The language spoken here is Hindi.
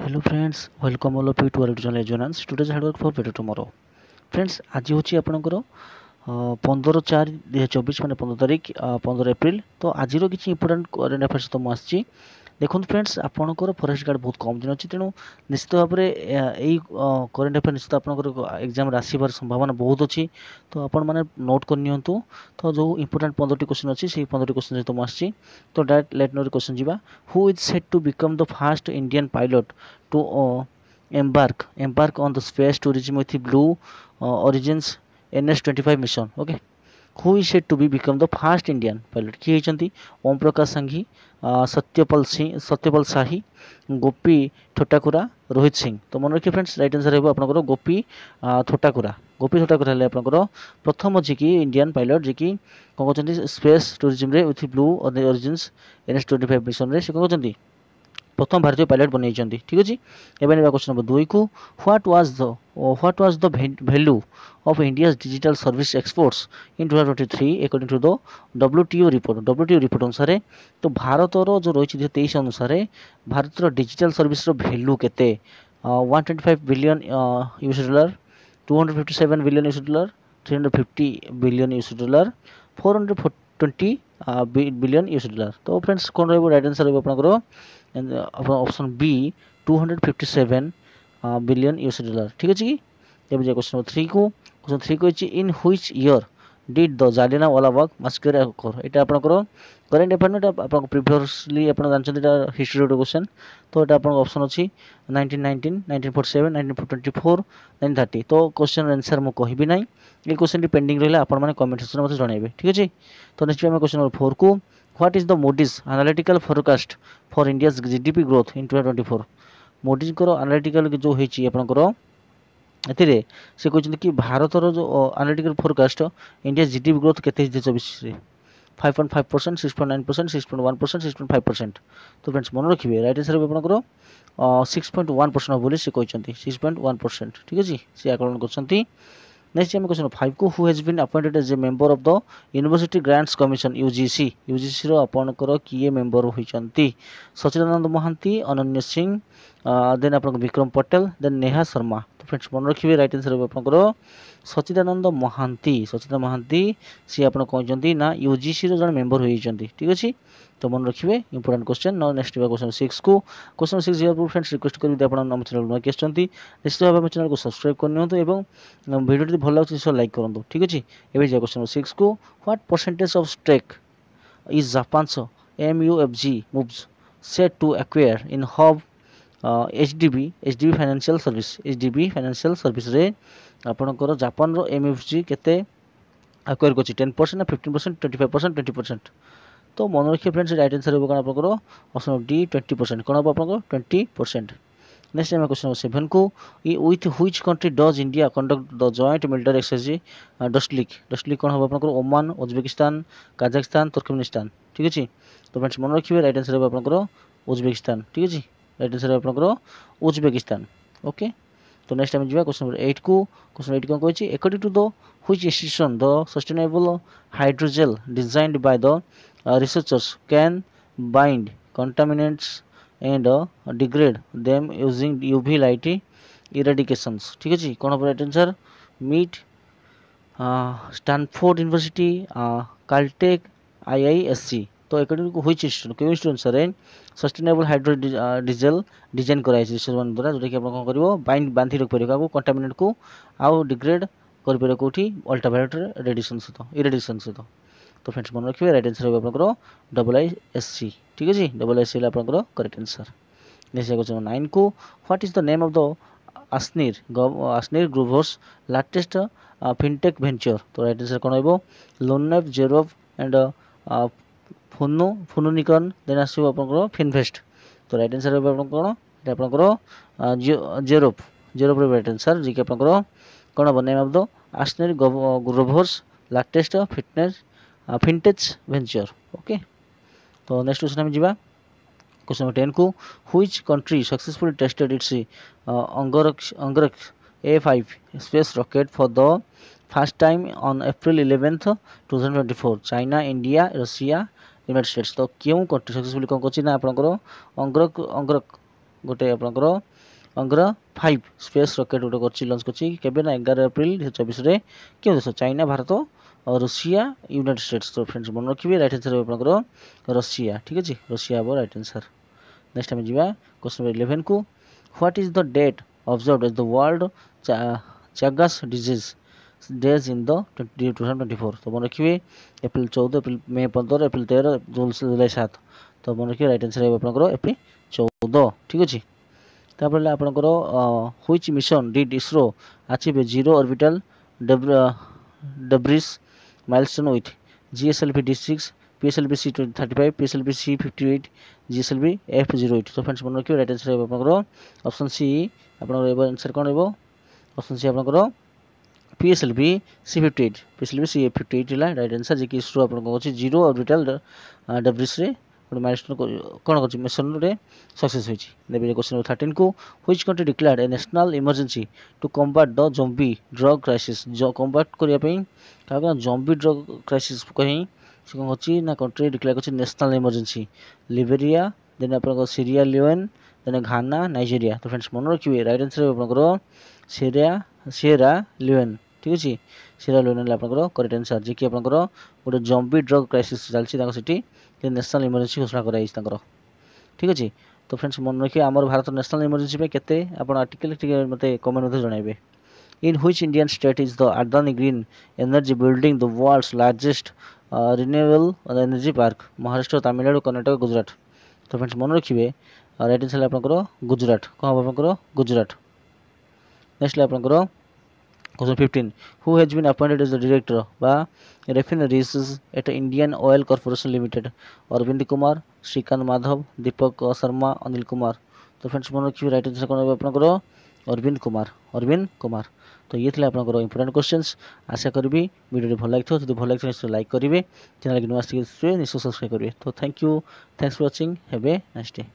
Hello friends, welcome all of you to our channel Jonans. Today's hard work for better tomorrow. Friends, आज ହେଉଛି ଆପଣଙ୍କର 15/4/2024 ମାନେ 15 ତାରିଖ 15 ଏପ୍ରିଲ। ତ ଆଜିର କିଛି ଇମ୍ପୋର୍ଟାଣ୍ଟ କରେଣ୍ଟ ଆଫେୟାର୍ସ ତ ମୁଁ ଆସିଛି। ଦେଖନ୍ତୁ ଫ୍ରେଣ୍ଡସ୍, ଆପଣଙ୍କର ଫରେଷ୍ଟ ଗାର୍ଡ଼ ବହୁତ କମ୍ ଦିନ ଅଛି, ତେଣୁ ନିଶ୍ଚିତ ଭାବରେ ଏଇ କରେଣ୍ଟ ଆଫେୟାର ନିଶ୍ଚିତ ଆପଣଙ୍କର ଏକ୍ଜାମରେ ଆସିବାର ସମ୍ଭାବନା ବହୁତ ଅଛି। ତ ଆପଣମାନେ ନୋଟ୍ କରି ନିଅନ୍ତୁ। ତ ଯେଉଁ ଇମ୍ପୋର୍ଟାଣ୍ଟ 15ଟି କ୍ୱେଶ୍ଚନ୍ ଅଛି, ସେଇ 15ଟି କ୍ୱେଶ୍ଚନ୍ ସହିତ ମୁଁ ଆସିଛି। ତ ଡାଇରେକ୍ଟ ଲେଟ୍ ନୋର କ୍ୱେଶ୍ଚନ୍ ଯିବା। Who is set to become the first Indian pilot to embark on the space tourism with blue origins NS-25 mission. Okay, who is said to be become the first Indian pilot? किए होती ओम प्रकाश संघी, सत्यपाल शाही, गोपी थोटाकुरा, रोहित सिंह। तो मन रखिए फ्रेंड्स, राइट आंसर है आपनकर गोपी थोटाकुरा। गोपी थोटाकुरा है आपनकर प्रथम जी की इंडियन पायलट जी की कौन कहते स्पेस टूरिज्म रे with blue origins NS-25 mission रे से कौन कहते प्रथम भारतीय पायलट बनई। ठीक अच्छे। एवं क्वेश्चन नंबर 2 को what was the value of India's digital service exports in 2023 according to the WTO report अनुसार। तो भारतर जो रही 2023 अनुसार भारतर डिजिटल सर्विस वैल्यू केते 125 बिलियन $, 257 बिलियन $, 350 बिलियन $, 420 बिलियन $। तो फ्रेंड्स कौन रही राइट आंसर रहा ऑप्शन बी 257 बिलियन $। ठीक अच्छे कि क्वेश्चन नंबर 3 को क्वेश्चन 3 को in which year did the Jallianwala Bagh massacre ओकर। यहाँ आपंकर करेन्ट अफेयर आप प्रिवियसली आप जानते हिस्ट्री गोटे क्वेश्चन। तो यहाँ आप ऑप्शन अच्छी 1919, 1947, 1924, 1930। तो क्वेश्चन आंसर मुझे कहबी ना, ये क्वेश्चन पेंडिंग रहा आपने कमेंट सेक्शन में जनइबे। ठीक अच्छे। तो नेक्स्ट आम क्वेश्चन नंबर 4 को what is the Modi's analytical forecast for India's GDP growth in 2024। Modi's analytical जो होती आपंकर एथिरे से कहते कि भारतर जो analytical forecast India GDP growth केते 2024 5.5%, 6.9%, 6.1%, 6.5%। तो फ्रेंड्स मन रखिए राइट आंसर आपंकर 6.1% बोली से कहते 6.1%। ठीक अच्छे, सी आकलन कर। नेक्स्ट आम क्वेश्चन 5 को who has been appointed as a member of the University Grants Commission UGC रो आपंकर किए मेंबर होती सचिदानंद महांती, अनन्य सिंह, देन आप विक्रम पटेल, देन नेहा शर्मा। तो फ्रेंड्स मन रखिए राइट आंसर आपंकर सचिदानंद महांती सी आप कहते ना यूजीसी रो जन मेंबर होती। ठीक अच्छे। तो मन रखिए इंपोर्टेंट क्वेश्चन। नेक्स्ट क्वेश्चन 6 को क्वेश्चन 6 जावा फ्रेंड्स रिक्वेस्ट करी आप चैनल नुआ आसती निश्चित भाव चैनल को सब्सक्राइब करनी वीडियो भल लगे लाइक करूँ। ठीक अच्छे। ये क्वेश्चन 6 को what percentage of stake is Japan's MUFG moves set to acquire in हब HDB फाइनेंशियल सर्विस रे आपणकर जापान रो MUFG केते एक्वायर कर 10% ना 15%, 25%, 20%। तो मन रखिए फ्रेंड्स राइट आंसर हो कौन आपंकर ऑप्शन डी 20%। कौन हम आपंकर 20%। नेक्स्ट आम क्वेश्चन 7 को with which country does India conduct the joint military exercise डस्टलिक कौन हम आपंकर ओमान, उज्बेकिस्तान, काजाखस्तान, तुर्कमेनिस्तान। ठीक अच्छे। तो फ्रेंड्स मन रखिए राइट आंसर हो आपंकर उज्बेकिस्तान। ठीक अच्छे, राइट आंसर हो आपंकर उज्बेकिस्तान। ओके। तो नेक्स्ट आम जा क्वेश्चन नंबर 8 को क्वेश्चन 8 कौन कही according to the which institution the sustainable hydrogel designed by the researchers can bind contaminants and degrade them using UV light eradications। ठीक है जी। कौन हम राइट आंसर मीट स्टैनफोर्ड यूनिवर्सिटी, काल्टेक, IISc। तो अकॉर्डिंग टू व्हिच इंस्टीट्यूट क्यों इंस्टीट्यूट सर सस्टेनेबल हाइड्रो डीजेल डिजाइन कराई द्वारा जोटा कि आप कौन कर बांधि रखिपर क्या कंटामिनेट को आउ डिग्रेड कर कौटी अल्ट्रावायोलेट रेडिएशन सहित इरेडिएशन सहित। तो फ्रेंड्स मन रखिए राइट आंसर होगा आपंकर IISc। ठीक अच्छे, IISc आपंकर करेक्ट आंसर। नेक्स्ट क्वेश्चन 9 को what is the name of the Ashneer Grover's latest fintech venture. तो राइट आंसर कौन हो लोननेप, जेरोव एंड फुनुनिकन, देन आसो आपंकर फिनभेस्ट। तो राइट आंसर हो कौन आपंकर जेरोव राइट आंसर जी आपंकर कौन हम name of the Ashneer Grover's latest fintech venture. Okay. तो नेक्स्ट क्वेश्चन आम जा क्वेश्चन नंबर 10 को which country successfully tested its अंगरक्ष A5 space rocket for the first time on April 11, 2024। China, India, Russia, United States. तो क्यों कंट्री सक्सेसफुली कौन कर आपंकर अंगरक गोटे आपंकर अंग्र 5 स्पेस रॉकेट गोटे कर लंच कर 11 एप्रिल 2024 क्यों देश चाइना भारत और रशिया यूनाइटेड स्टेट्स। तो फ्रेंड्स मन रखिए राइट आंसर आपंकर रशिया ठीक अच्छे रशिया हम राइट आंसर। नेक्स्ट आम जा क्वेश्चन नंबर 11 को what is the date observed as the world Chagas disease days in the 2024। तो मन रखिए एप्रिल 14 एप्रिल मे 15 एप्रिल 13 जुलाई 7। तो मन रखिए राइट आंसर आपंकर एप्रिल 14 ठीक अच्छे। तापर आपंकर which mission did ISRO achieve zero orbital debris milestone with GSLV D6 PSLV C35 PSLV C58 GSLV F08। तो फ्रेंड्स मन रखिए राइट आंसर आपंकर ऑप्शन सी आपंकर आंसर कौन रहा ऑप्शन सी आपंकर PSLV C58 PSLV C58 है राइट आंसर जी इसरो आपंकर जीरो ऑर्बिटल डेब्रिस रे गोटे माइलस्टोन कौन कर मिशन सक्सेस होती। क्वेश्चन नंबर 13 को which country declared a national emergency to combat the zombie drug crisis. Combat करने क्या जम्बी ड्रग क्राइसिस कहीं से कौन कर कंट्री डिक्लेयर कर नेशनल इमरजेंसी लिबेरिया देन आप Sierra then Ghana Nigeria. तो फ्रेंड्स मन रखिए राइट आंसर आपंकर सीरा लियोन ठीक अच्छे सीरा लियोन आपंकर करेक्ट आंसर जी कि आपंकर गोटे जम्बी ड्रग क्राइसिस चलती नेशनल इमरजेंसी घोषणा कराई ठीक अच्छे। तो फ्रेंड्स मन रखिए आमर भारत नेशनल इमरजेंसी पे केते आपण आर्टिकल मत कमेंट में जनइबे। In which Indian state is the Adani green energy building the world's largest renewable energy park. Maharashtra Tamil Nadu Karnataka Gujarat. तो फ्रेंड्स मन रखिए राइट आंसर आपंकर गुजरात कौन हम आपंकर गुजरात। नेक्स्ट आपंकर question 15 who has been appointed as the director बा refineries at Indian Oil Corporation Limited। Arvind Kumar Shrikant Madhav Deepak Sharma Anil Kumar. तो फ्रेंड्स मन रखिए राइट आंसर कौन आपंकर अरविंद कुमार। तो ये थे आपंकर इंपोर्टेंट क्वेश्चंस आशा करी वीडियो भल लगी जो भल लगे निश्चय लाइक करेंगे चैनल के नुआ निश्चय सब्सक्राइब करेंगे। तो thank you thanks for watching have a nice day.